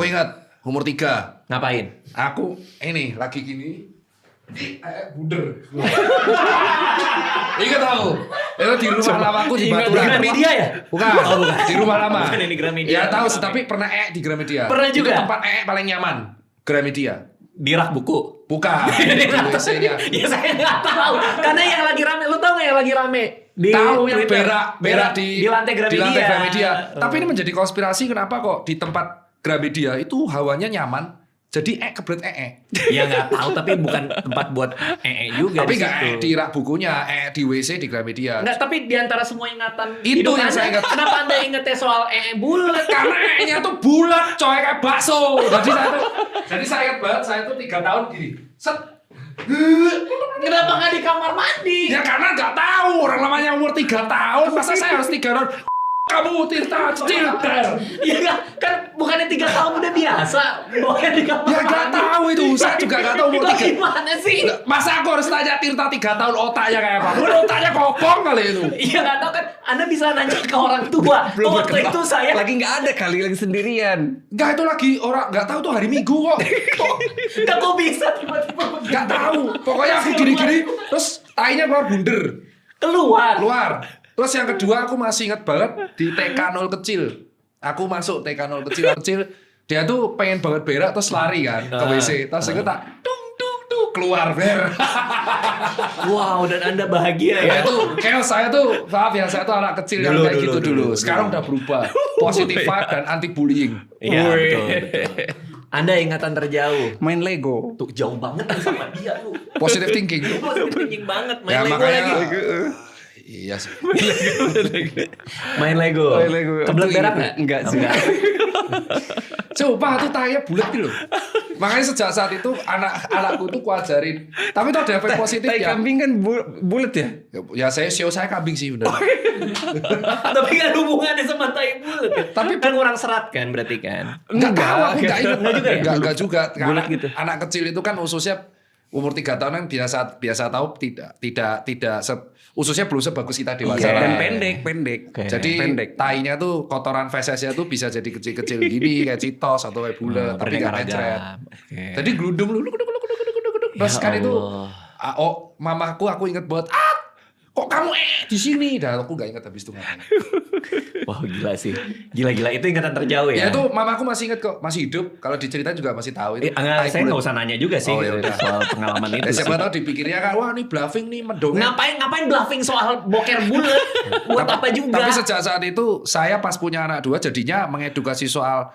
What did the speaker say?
ingat umur 3. Ngapain? Aku ini lagi gini. Bunder. Ingat aku. Itu di rumah lamaku di Ingat Baturan. di Gramedia ya? Bukan. Di rumah lama. Bukan yang di Gramedia. Ya tahu, tapi pernah di Gramedia. Pernah juga? Itu tempat paling nyaman. Gramedia. Di rak buku. Bukan. Di WC-nya. Ya saya nggak tahu. Karena yang lagi rame, lu tahu nggak yang lagi rame? Tahu yang Twitter. berak di lantai Gramedia. Di lantai Gramedia. Tapi ini menjadi konspirasi kenapa kok di tempat Gramedia itu hawanya nyaman. Jadi kebelet Ya nggak tahu, tapi bukan tempat buat juga. Tapi di nggak situ. di rak bukunya, di WC di Gramedia. Nggak, tapi di antara semua ingatan Itu hidup yang Anda, saya ingat. Kenapa Anda ingetnya soal bulat? Karena nya tuh bulat, coy, kayak bakso. Jadi saya ingat banget, saya tuh 3 tahun gini. Set. Kenapa nggak di kamar mandi? Ya karena nggak tahu orang namanya umur 3 tahun, masa saya harus 3 tahun. Kamu Tirta Cilter. Iya nggak? Kan bukannya 3 tahun udah biasa. Bukan di kamar Ya nggak mandi. tahu itu, saya juga nggak tahu umur Itu 3. gimana sih? Masa aku harus tanya Tirta 3 tahun otaknya kayak apa? Otaknya kopong kali itu. Iya nggak tahu kan. Anda bisa nanya ke orang tua. Belum Waktu itu saya lagi nggak ada kali, lagi sendirian. Nggak, itu lagi orang nggak tahu tuh hari Minggu kok. nggak kok bisa tiba-tiba Nggak tahu. Pokoknya aku gini-gini, terus tainya keluar bunder. keluar. Terus yang kedua aku masih ingat banget di TK 0 kecil. Aku masuk TK 0 kecil. Dia tuh pengen banget berak terus lari kan ke WC. Terus aku tak keluar ber. Wow, dan Anda bahagia ya. Ya itu kayak saya tuh, maaf ya, saya tuh anak kecil yang kayak gitu dulu. Sekarang udah berubah. Positive vibe dan anti bullying. Iya, betul. Anda ingatan terjauh. Main Lego. Tuh jauh banget nih sama dia lu. Positive thinking. Positif thinking banget. Main Ya Lego makanya lagi. iya sih. Main Lego. Kebelet berak nggak? Enggak sih. Coba tuh tayanya bulat gitu loh. Makanya sejak saat itu anakku tuh kuajarin. Tapi itu ada efek positif Tai ya. kambing kan bulat ya? Ya saya kambing sih bener. Tapi kan hubungannya sama tai bulat ya. Tapi kan kurang serat kan berarti kan. Enggak tahu, aku enggak ingat. Enggak juga ya? Enggak juga. Bulat gitu. Anak kecil itu kan ususnya umur 3 tahun kan biasa tahu ususnya belum sebagus kita dewasa. Iya, dan lah. pendek. Oke. Jadi pendek. tainya tuh kotoran fesesnya tuh bisa jadi kecil-kecil gini kayak citos atau kayak bulat tapi beraneka enggak mencret. ragam. Oke. Jadi gelundung lu terus Ya kan itu Allah. mamaku aku inget banget kok kamu di sini dah aku nggak inget habis itu ngapain. Wah gila sih. Gila itu ingatan terjauh ya. Ya itu mamaku masih inget kok, masih hidup, kalau diceritain juga masih tahu itu. Saya nggak usah nanya juga sih Oh, ya udah. soal pengalaman itu. Ya, siapa sih. tahu dipikirnya kan wah ini bluffing nih mendongeng. Ngapain bluffing soal boker bulat? Buat apa juga? Tapi sejak saat itu saya pas punya anak 2 jadinya mengedukasi soal